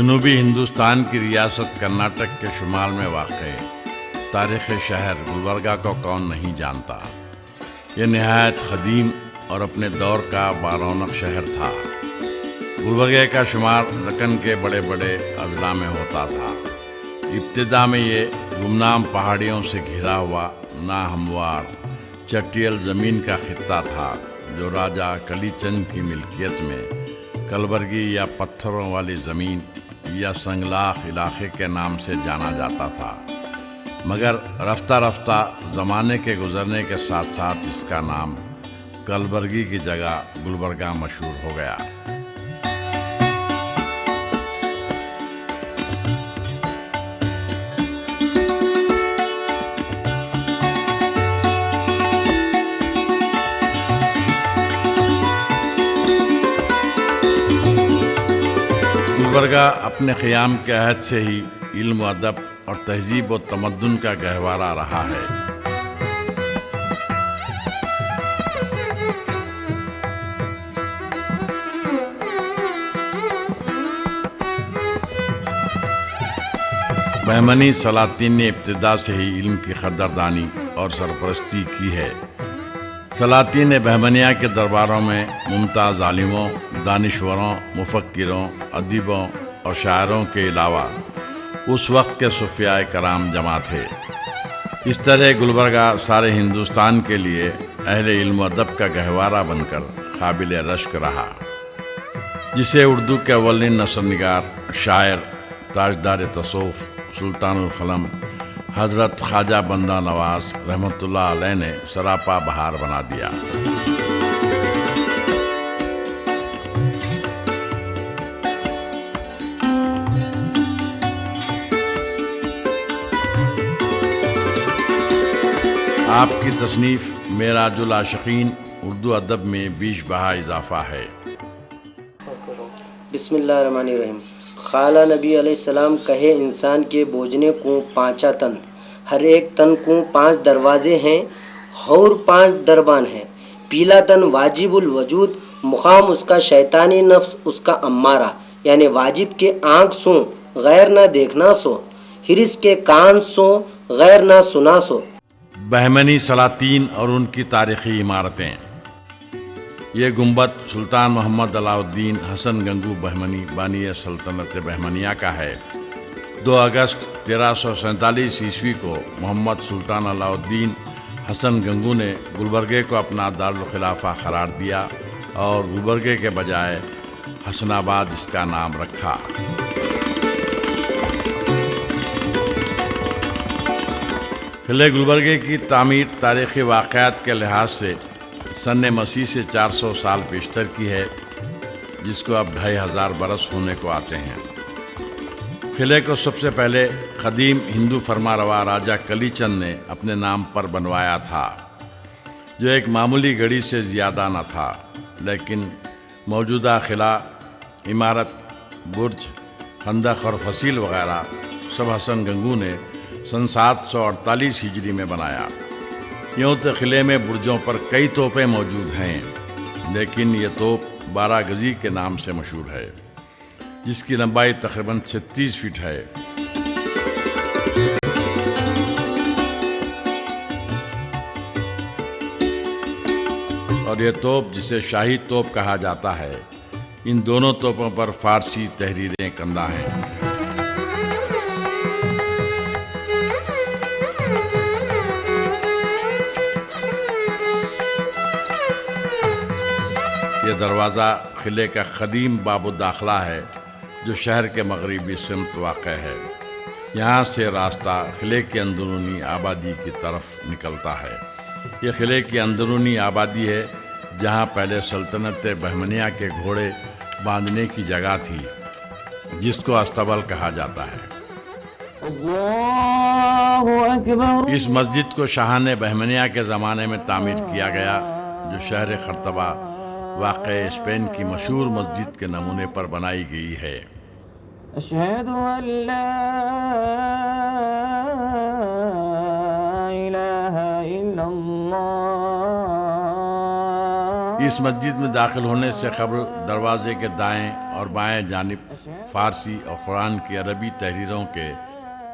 جنوبی ہندوستان کی ریاست کرناٹک کے شمال میں واقع تاریخی شہر گلبرگہ کو کون نہیں جانتا۔ یہ نہایت قدیم اور اپنے دور کا بارونق شہر تھا۔ گلبرگہ کا شمار دکن کے بڑے بڑے اضلاع میں ہوتا تھا۔ ابتدا میں یہ گمنام پہاڑیوں سے گھرا ہوا ناہموار چٹیل زمین کا خطہ تھا، جو راجہ کلی چند کی ملکیت میں کلبرگی یا پتھروں والی زمین یا سنگلاخ علاقے کے نام سے جانا جاتا تھا، مگر رفتہ رفتہ زمانے کے گزرنے کے ساتھ ساتھ اس کا نام کلبرگی کی جگہ گلبرگہ مشہور ہو گیا۔ گلبرگہ اپنے قیام کے عہد سے ہی علم و ادب اور تہذیب و تمدن کا گہوارہ رہا ہے۔ بہمنی سلاطین نے ابتدا سے ہی علم کی قدردانی اور سرپرستی کی ہے۔ سلاطین بہمنیہ کے درباروں میں ممتاز عالموں، دانشوروں، مفکروں، ادیبوں اور شاعروں کے علاوہ اس وقت کے صوفیاء کرام جمع تھے۔ اس طرح گلبرگہ سارے ہندوستان کے لیے اہل علم و ادب کا گہوارہ بن کر قابل رشک رہا، جسے اردو کے اولین نثر نگار، شاعر، تاجدار تصوف سلطان القلم حضرت خواجہ بندہ نواز رحمۃ اللہ علیہ نے سراپا بہار بنا دیا۔ آپ کی تصنیف معراج العاشقین اردو ادب میں بیش بہا اضافہ ہے۔ بسم اللہ الرحمن الرحیم۔ خالہ نبی علیہ السلام کہے انسان کے بوجھنے کو پانچا تن، ہر ایک تن کو 5 دروازے ہیں اور 5 دربان ہیں۔ پیلا تن واجب الوجود، مقام اس کا شیطانی نفس اس کا امارہ، یعنی واجب کے آنکھ سو غیر نہ دیکھنا سو، حرص کے کان سو غیر نہ سنا سو۔ بہمنی سلاطین اور ان کی تاریخی عمارتیں۔ یہ گنبد سلطان محمد علاء الدین حسن گنگو بہمنی بانی سلطنت بہمنیہ کا ہے۔ 2 اگست 1347 عیسوی کو محمد سلطان علاء الدین حسن گنگو نے گلبرگہ کو اپنا دارالخلافہ قرار دیا اور گلبرگہ کے بجائے حسن آباد اس کا نام رکھا۔ قلعہ گلبرگہ کی تعمیر تاریخی واقعات کے لحاظ سے سن مسیح سے 400 سال پیشتر کی ہے، جس کو اب 2500 برس ہونے کو آتے ہیں۔ قلعے کو سب سے پہلے قدیم ہندو فرما روا راجہ کلی چند نے اپنے نام پر بنوایا تھا، جو ایک معمولی گڑھی سے زیادہ نہ تھا، لیکن موجودہ قلعہ، عمارت، برج، خندق اور فصیل وغیرہ سب حسن گنگو نے سن 748 ہجری میں بنایا۔ یوں تو قلعے میں برجوں پر کئی توپیں موجود ہیں، لیکن یہ توپ 12 گزی کے نام سے مشہور ہے، جس کی لمبائی تقریباً 36 فٹ ہے۔ اور یہ توپ، جسے شاہی توپ کہا جاتا ہے، ان دونوں توپوں پر فارسی تحریریں کندہ ہیں۔ یہ دروازہ قلعے کا قدیم باب الداخلہ ہے، جو شہر کے مغربی سمت واقع ہے۔ یہاں سے راستہ قلعے کی اندرونی آبادی کی طرف نکلتا ہے۔ یہ قلعے کی اندرونی آبادی ہے، جہاں پہلے سلطنت بہمنیہ کے گھوڑے باندھنے کی جگہ تھی، جس کو استبل کہا جاتا ہے۔ اس مسجد کو شاہان بہمنیہ کے زمانے میں تعمیر کیا گیا، جو شہر قرطبہ واقع اسپین کی مشہور مسجد کے نمونے پر بنائی گئی ہے۔ اشہد ان لا الہ الا اللہ اس مسجد میں داخل ہونے سے قبل دروازے کے دائیں اور بائیں جانب فارسی اور قرآن کی عربی تحریروں کے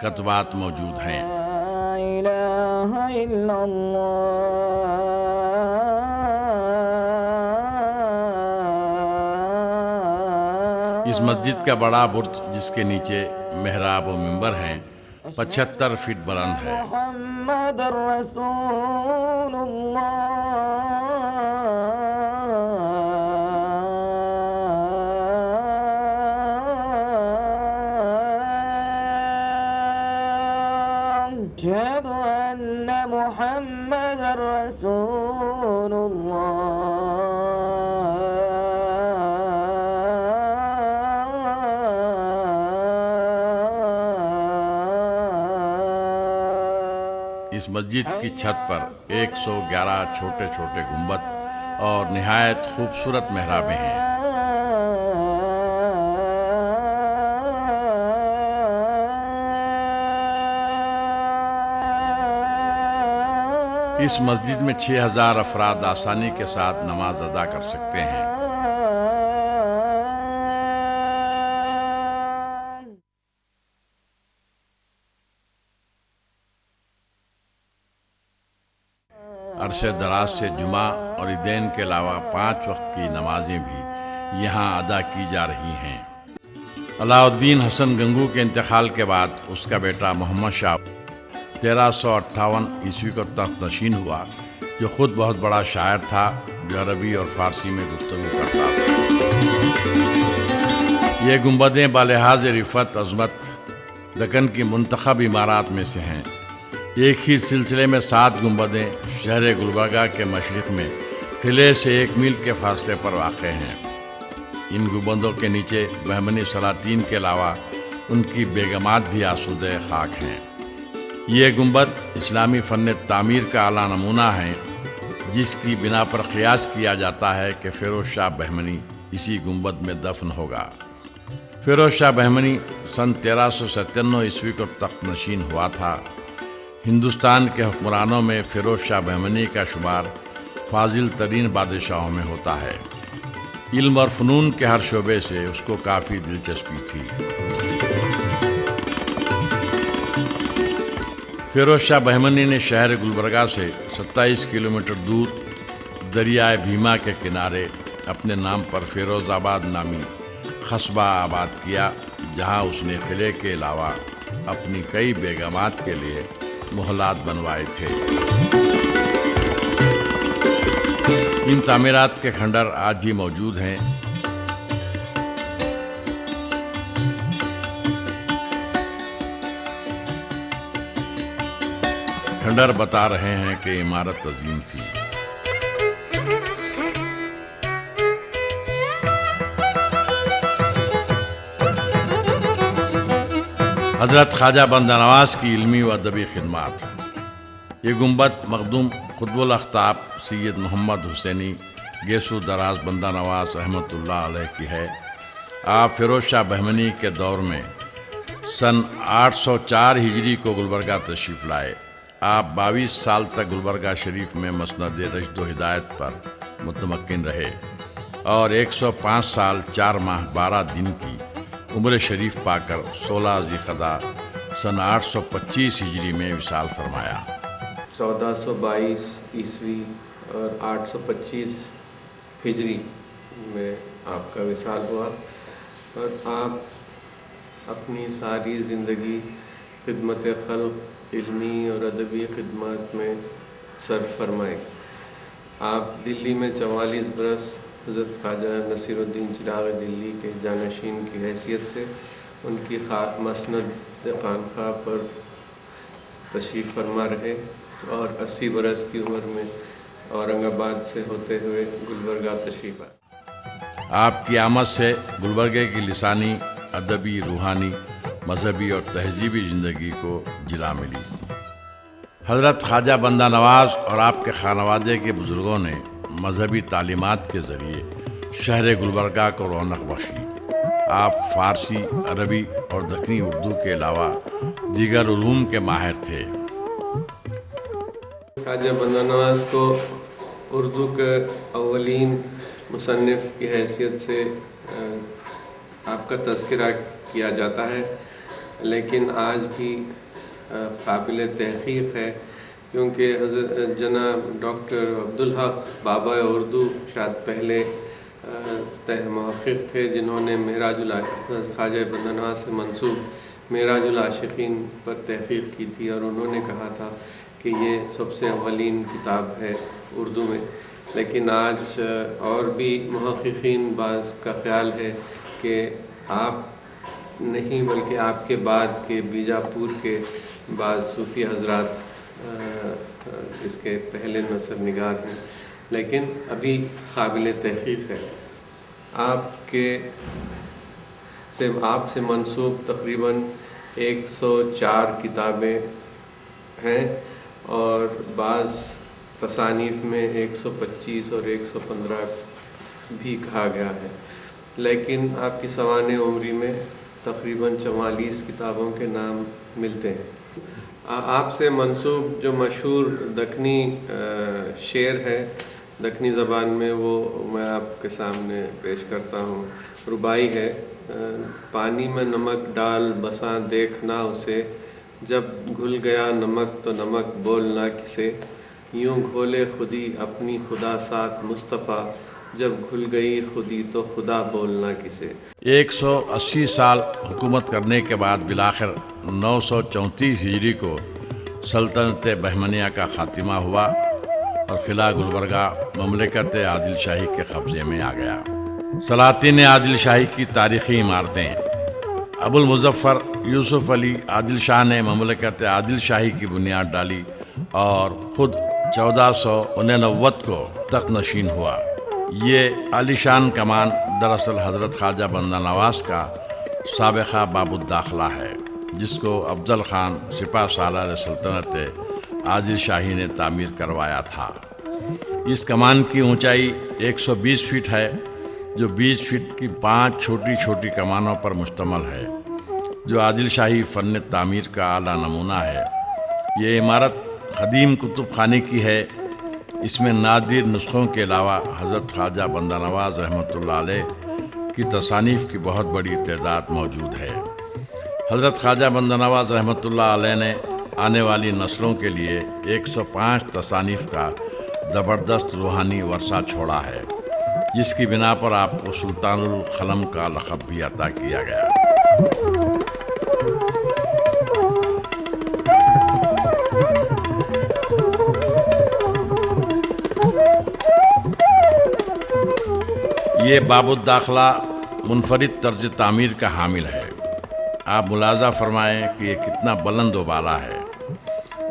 کتبات موجود ہیں۔ لا الہ الا اللہ۔ اس مسجد کا بڑا برج جس کے نیچے محراب و منبر ہیں 75 فٹ بلند ہے۔ محمد رسول اللہ۔ اشہد ان محمد رسول اس مسجد کی چھت پر 111 چھوٹے چھوٹے گنبد اور نہایت خوبصورت محرابیں ہیں۔ اس مسجد میں 6000 افراد آسانی کے ساتھ نماز ادا کر سکتے ہیں۔ عرصے دراز سے جمعہ اور عیدین کے علاوہ 5 وقت کی نمازیں بھی یہاں ادا کی جا رہی ہیں۔ علاء الدین حسن گنگو کے انتقال کے بعد اس کا بیٹا محمد شاہ 1358 عیسوی کو تخت نشین ہوا، جو خود بہت بڑا شاعر تھا، جو عربی اور فارسی میں گفتگو کرتا تھا۔ یہ گنبدیں بالحاظ رفعت عظمت دکن کی منتخب عمارات میں سے ہیں۔ ایک ہی سلسلے میں 7 گنبدیں شہر گلبرگہ کے مشرق میں قلعے سے 1 میل کے فاصلے پر واقع ہیں۔ ان گنبدوں کے نیچے بہمنی سلاطین کے علاوہ ان کی بیگمات بھی آسودہ خاک ہیں۔ یہ گنبد اسلامی فن تعمیر کا اعلیٰ نمونہ ہیں، جس کی بنا پر قیاس کیا جاتا ہے کہ فیروز شاہ بہمنی اسی گنبد میں دفن ہوگا۔ فیروز شاہ بہمنی سن 1397 عیسوی کو تخت نشین ہوا تھا۔ ہندوستان کے حکمرانوں میں فیروز شاہ بہمنی کا شمار فاضل ترین بادشاہوں میں ہوتا ہے۔ علم اور فنون کے ہر شعبے سے اس کو کافی دلچسپی تھی۔ فیروز شاہ بہمنی نے شہر گلبرگہ سے 27 کلومیٹر دور دریائے بھیما کے کنارے اپنے نام پر فیروز آباد نامی قصبہ آباد کیا، جہاں اس نے قلعے کے علاوہ اپنی کئی بیگمات کے لیے محلات بنوائے تھے۔ ان تعمیرات کے کھنڈر آج بھی موجود ہیں۔ کھنڈر بتا رہے ہیں کہ عمارت عظیم تھی۔ حضرت خواجہ بندہ نواز کی علمی و ادبی خدمات۔ یہ گنبد مخدوم قطب الاقطاب سید محمد حسینی گیسو دراز بندہ نواز رحمۃ اللہ علیہ کی ہے۔ آپ فیروز شاہ بہمنی کے دور میں سن 804 ہجری کو گلبرگہ تشریف لائے۔ آپ 22 سال تک گلبرگہ شریف میں مسند رشد و ہدایت پر متمکن رہے اور 105 سال 4 ماہ 12 دن کی عمر شریف پا کر 16 ذی-القعدہ سن 825 ہجری میں وصال فرمایا۔ 1422 عیسوی اور 825 ہجری میں آپ کا وصال ہوا، اور آپ اپنی ساری زندگی خدمت خلق، علمی اور ادبی خدمات میں صرف فرمائے۔ آپ دلی میں 44 برس حضرت خواجہ نصیر الدین چراغ دلی کے جانشین کی حیثیت سے ان کی مسند خانقاہ پر تشریف فرما رہے، اور 80 برس کی عمر میں اورنگ آباد سے ہوتے ہوئے گلبرگہ تشریف آئے۔ آپ کی آمد سے گلبرگہ کی لسانی، ادبی، روحانی، مذہبی اور تہذیبی زندگی کو جلا ملی۔ حضرت خواجہ بندہ نواز اور آپ کے خانوادے کے بزرگوں نے مذہبی تعلیمات کے ذریعے شہر گلبرگہ کو رونق بخشی۔ آپ فارسی، عربی اور دکنی اردو کے علاوہ دیگر علوم کے ماہر تھے۔ خواجہ بندہ نواز کو اردو کے اولین مصنف کی حیثیت سے آپ کا تذکرہ کیا جاتا ہے، لیکن آج بھی قابل تحقیق ہے، کیونکہ جناب ڈاکٹر عبدالحق بابا اردو شاید پہلے محقق تھے جنہوں نے خواجہ بندہ نواز سے منسوب معراج العاشقین پر تحقیق کی تھی، اور انہوں نے کہا تھا کہ یہ سب سے اولین کتاب ہے اردو میں۔ لیکن آج اور بھی محققین بعض کا خیال ہے کہ آپ نہیں بلکہ آپ کے بعد کے بیجاپور کے بعض صوفی حضرات اس کے پہلے نثر نگار ہیں، لیکن ابھی قابل تحقیق ہے۔ آپ سے منسوب تقریباً 104 کتابیں ہیں، اور بعض تصانیف میں 125 اور 115 بھی کہا گیا ہے، لیکن آپ کی سوانح عمری میں تقریباً 44 کتابوں کے نام ملتے ہیں۔ آپ سے منسوب جو مشہور دکنی شعر ہے دکنی زبان میں، وہ میں آپ کے سامنے پیش کرتا ہوں۔ ربائی ہے: پانی میں نمک ڈال بساں دیکھنا اسے، جب گھل گیا نمک تو نمک بولنا کسے، یوں گھولے خودی اپنی خدا ساتھ مصطفیٰ، جب گھل گئی خودی تو خدا بولنا کسے۔ 180 سال حکومت کرنے کے بعد بالآخر 934 ہجری کو سلطنت بہمنیہ کا خاتمہ ہوا اور قلعہ گلبرگہ مملکت عادل شاہی کے قبضے میں آ گیا۔ سلاطین عادل شاہی کی تاریخی عمارتیں: ابو المظفر یوسف علی عادل شاہ نے مملکت عادل شاہی کی بنیاد ڈالی اور خود 1489 کو تخت نشین ہوا۔ یہ عالی شان کمان دراصل حضرت خواجہ بندہ نواز کا سابقہ باب الداخلہ ہے، جس کو افضل خان سپہ سالار سلطنت عادل شاہی نے تعمیر کروایا تھا۔ اس کمان کی اونچائی 120 فٹ ہے، جو 20 فٹ کی 5 چھوٹی چھوٹی کمانوں پر مشتمل ہے، جو عادل شاہی فن تعمیر کا اعلیٰ نمونہ ہے۔ یہ عمارت قدیم کتب خانے کی ہے۔ اس میں نادر نسخوں کے علاوہ حضرت خواجہ بندہ نواز رحمۃ اللہ علیہ کی تصانیف کی بہت بڑی تعداد موجود ہے۔ حضرت خواجہ بندہ نواز رحمۃ اللہ علیہ نے آنے والی نسلوں کے لیے 105 تصانیف کا زبردست روحانی ورثہ چھوڑا ہے، جس کی بنا پر آپ کو سلطان القلم کا لقب بھی عطا کیا گیا۔ یہ باب الداخلہ منفرد طرز تعمیر کا حامل ہے۔ آپ ملاحظہ فرمائیں کہ یہ کتنا بلند و بالا ہے۔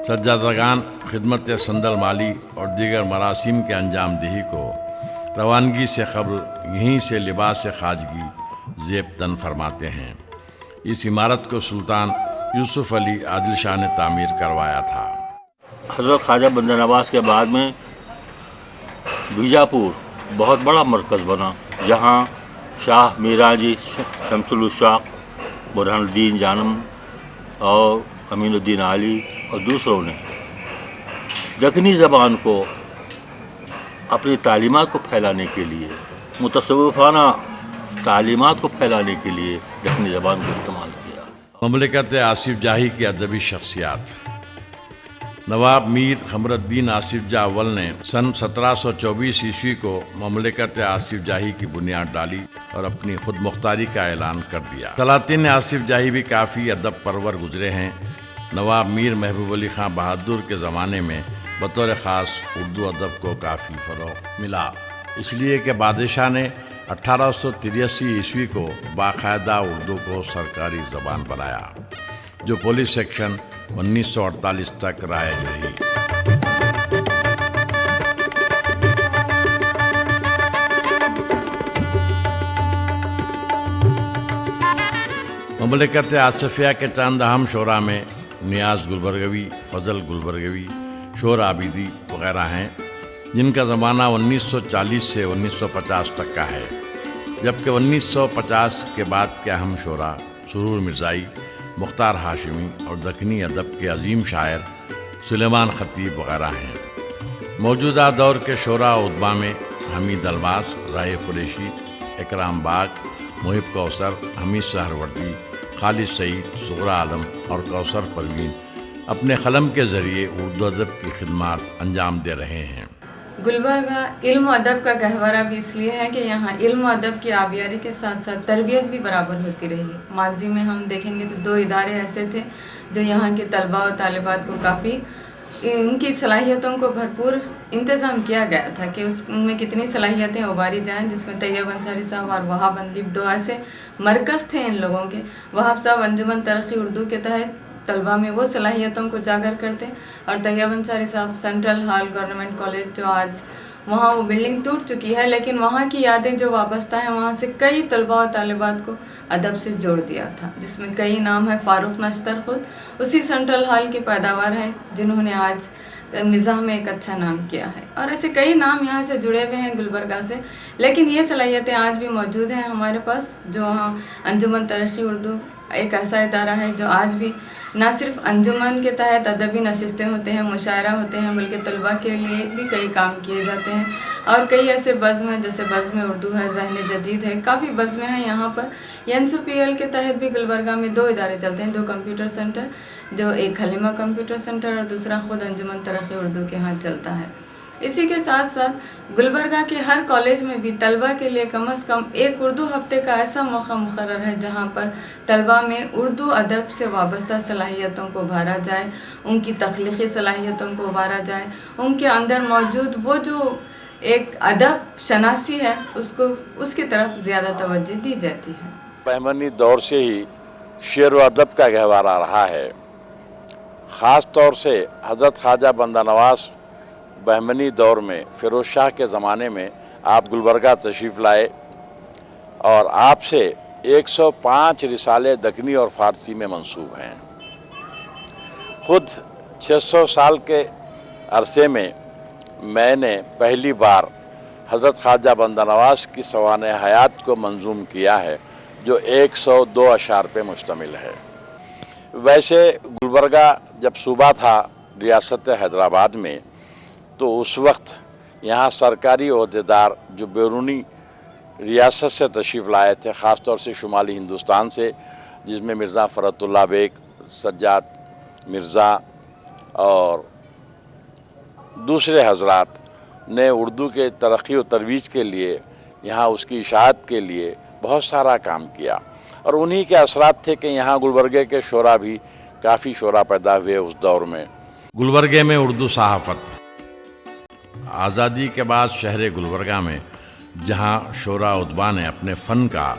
سجادگان خدمت صندل مالی اور دیگر مراسم کے انجام دہی کو روانگی سے قبل یہیں سے لباس خواجگی زیب تن فرماتے ہیں۔ اس عمارت کو سلطان یوسف علی عادل شاہ نے تعمیر کروایا تھا۔ حضرت خواجہ بندہ نواز کے بعد میں بیجاپور بہت بڑا مرکز بنا، جہاں شاہ میراجی شمس الشاق، برہان الدین جانم اور امین الدین علی اور دوسروں نے دکنی زبان کو اپنی تعلیمات کو پھیلانے کے لیے، متصوفانہ تعلیمات کو پھیلانے کے لیے دکنی زبان کو استعمال کیا۔ مملکت آصف جاہی کی ادبی شخصیات: نواب میر قمر الدین آصف جاہ اول نے سن 1724 عیسوی کو مملکت آصف جاہی کی بنیاد ڈالی اور اپنی خود مختاری کا اعلان کر دیا۔ سلاطین آصف جاہی بھی کافی ادب پرور گزرے ہیں۔ نواب میر محبوب علی خان بہادر کے زمانے میں بطور خاص اردو ادب کو کافی فروغ ملا، اس لیے کہ بادشاہ نے 1883 عیسوی کو باقاعدہ اردو کو سرکاری زبان بنایا، جو پولیس سیکشن 1948 تک رائج رہی۔ مملکت آصفیہ کے چند اہم شعراء میں نیاز گلبرگوی، فضل گلبرگوی، شور عابدی وغیرہ ہیں، جن کا زمانہ 1940 سے 1950 تک کا ہے، جبکہ 1950 کے بعد کے اہم شعراء سرور مرزائی، مختار ہاشمی اور دکنی ادب کے عظیم شاعر سلیمان خطیب وغیرہ ہیں۔ موجودہ دور کے شورا عدبا میں حمید الباس، راہ قریشی، اکرام باغ، محب کوثر، حمید سہروردی، خالد سعید، صغرا عالم اور کوثر پروین اپنے قلم کے ذریعے اردو ادب کی خدمات انجام دے رہے ہیں۔ گلبرگہ علم و ادب کا گہوارہ بھی اس لیے ہے کہ یہاں علم و ادب کی آبیاری کے ساتھ ساتھ تربیت بھی برابر ہوتی رہی ہے۔ ماضی میں ہم دیکھیں گے تو 2 ادارے ایسے تھے جو یہاں کے طلباء و طالبات کو کافی ان کی صلاحیتوں کو بھرپور انتظام کیا گیا تھا کہ ان میں کتنی صلاحیتیں ابھاری جائیں، جس میں طیب انصاری صاحب اور وہاب اندیب 2 ایسے مرکز تھے ان لوگوں کے۔ وہاب صاحب انجمن ترقی اردو کے تحت طلباء میں وہ صلاحیتوں کو اجاگر کرتے، اور طیب انصاری صاحب سینٹرل ہال گورنمنٹ کالج جو آج وہاں وہ بلڈنگ ٹوٹ چکی ہے، لیکن وہاں کی یادیں جو وابستہ ہیں وہاں سے کئی طلباء و طالبات کو ادب سے جوڑ دیا تھا، جس میں کئی نام ہیں۔ فاروق نشتر خود اسی سینٹرل ہال کی پیداوار ہیں جنہوں نے آج مزاح میں ایک اچھا نام کیا ہے، اور ایسے کئی نام یہاں سے جڑے ہوئے ہیں گلبرگہ سے۔ لیکن یہ صلاحیتیں آج بھی موجود ہیں ہمارے پاس، جو وہاں انجمن ترقی اردو ایک ایسا ادارہ ہے جو آج بھی نہ صرف انجمن کے تحت ادبی نشستیں ہوتے ہیں، مشاعرہ ہوتے ہیں، بلکہ طلباء کے لیے بھی کئی کام کیے جاتے ہیں، اور کئی ایسے بزم ہیں جیسے بزم اردو ہے، ذہن جدید ہے، کافی بزمیں ہیں یہاں پر۔ NSPL کے تحت بھی گلبرگہ میں 2 ادارے چلتے ہیں، 2 کمپیوٹر سینٹر، جو ایک حلیمہ کمپیوٹر سینٹر اور دوسرا خود انجمن ترقی اردو کے ہاں چلتا ہے۔ اسی کے ساتھ ساتھ گلبرگہ کے ہر کالج میں بھی طلباء کے لیے کم از کم ایک اردو ہفتے کا ایسا موقع مقرر ہے جہاں پر طلباء میں اردو ادب سے وابستہ صلاحیتوں کو ابھارا جائے، ان کی تخلیقی صلاحیتوں کو ابھارا جائے، ان کے اندر موجود وہ جو ایک ادب شناسی ہے اس کی طرف زیادہ توجہ دی جاتی ہے۔ بہمنی دور سے ہی شعر و ادب کا گہوارہ رہا ہے۔ خاص طور سے حضرت خواجہ بندہ نواز بہمنی دور میں فیروز شاہ کے زمانے میں آپ گلبرگہ تشریف لائے، اور آپ سے 105 رسالے دکنی اور فارسی میں منسوب ہیں۔ خود 600 سال کے عرصے میں میں نے پہلی بار حضرت خواجہ بندہ نواز کی سوانح حیات کو منظوم کیا ہے، جو 102 اشعار پہ مشتمل ہے۔ ویسے گلبرگہ جب صوبہ تھا ریاست حیدرآباد میں، تو اس وقت یہاں سرکاری عہدیدار جو بیرونی ریاست سے تشریف لائے تھے، خاص طور سے شمالی ہندوستان سے، جس میں مرزا فرت اللہ بیگ، سجاد مرزا اور دوسرے حضرات نے اردو کے ترقی و ترویج کے لیے، یہاں اس کی اشاعت کے لیے بہت سارا کام کیا، اور انہی کے اثرات تھے کہ یہاں گلبرگے کے شعراء بھی کافی شعراء پیدا ہوئے اس دور میں۔ گلبرگے میں اردو صحافت۔ آزادی کے بعد شہر گلبرگہ میں جہاں شعراء ادبا نے اپنے فن کا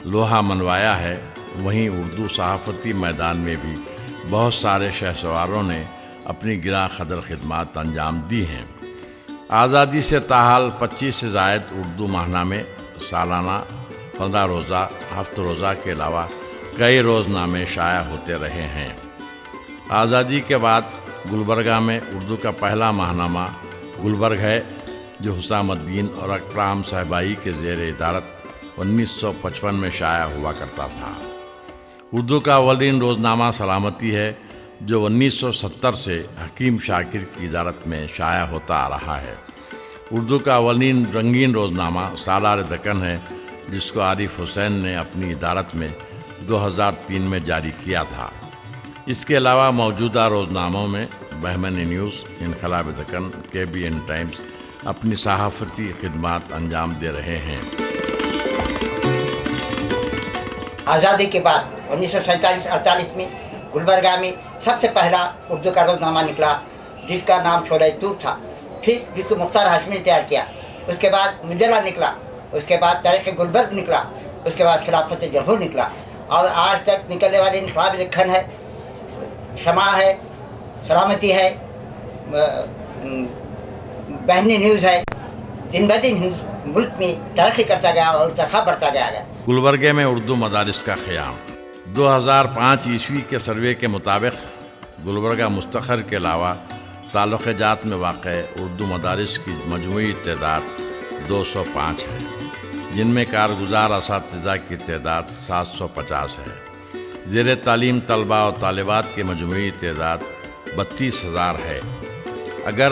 لوہا منوایا ہے، وہیں اردو صحافتی میدان میں بھی بہت سارے شہسواروں نے اپنی گراں قدر خدمات انجام دی ہیں۔ آزادی سے تاحال 25 سے زائد اردو ماہنامے، سالانہ، 15 روزہ، ہفت روزہ کے علاوہ کئی روزنامے شائع ہوتے رہے ہیں۔ آزادی کے بعد گلبرگہ میں اردو کا پہلا ماہنامہ گلبرگ ہے، جو حسام الدین اور اکرام صاحبائی کے زیر ادارت 1955 میں شائع ہوا کرتا تھا۔ اردو کا اولین روزنامہ سلامتی ہے، جو 1970 سے حکیم شاکر کی ادارت میں شائع ہوتا آ رہا ہے۔ اردو کا اولین رنگین روزنامہ سالار دکن ہے، جس کو عارف حسین نے اپنی ادارت میں 2003 میں جاری کیا تھا۔ اس کے علاوہ موجودہ روزناموں میں بہمنی نیوز، انقلاب دکن، KBN ٹائمز اپنی صحافتی خدمات انجام دے رہے ہیں۔ آزادی کے بعد 1947-48 میں گلبرگہ میں سب سے پہلا اردو کا روزنامہ نکلا، جس کا نام شعلہ طور تھا، پھر جس کو مختار ہاشمی نے تیار کیا، اس کے بعد مجلہ نکلا، اس کے بعد تاریخ گلبرگ نکلا، اس کے بعد خلافت جمہور نکلا، اور آج تک نکلنے والے انقلاب دکن ہے، شمع ہے، سلامتی ہے، بہمنی نیوز ہے۔ دن بدن ملک میں ترقی کرتا گیا اور ارتقا بڑھتا گیا۔ گلبرگے میں اردو مدارس کا قیام۔ 2005 عیسوی کے سروے کے مطابق گلبرگہ مستقر کے علاوہ تعلق جات میں واقع اردو مدارس کی مجموعی تعداد 205 ہے، جن میں کارگزار اساتذہ کی تعداد 750 ہے۔ زیر تعلیم طلباء و طالبات کی مجموعی تعداد 32,000 ہے۔ اگر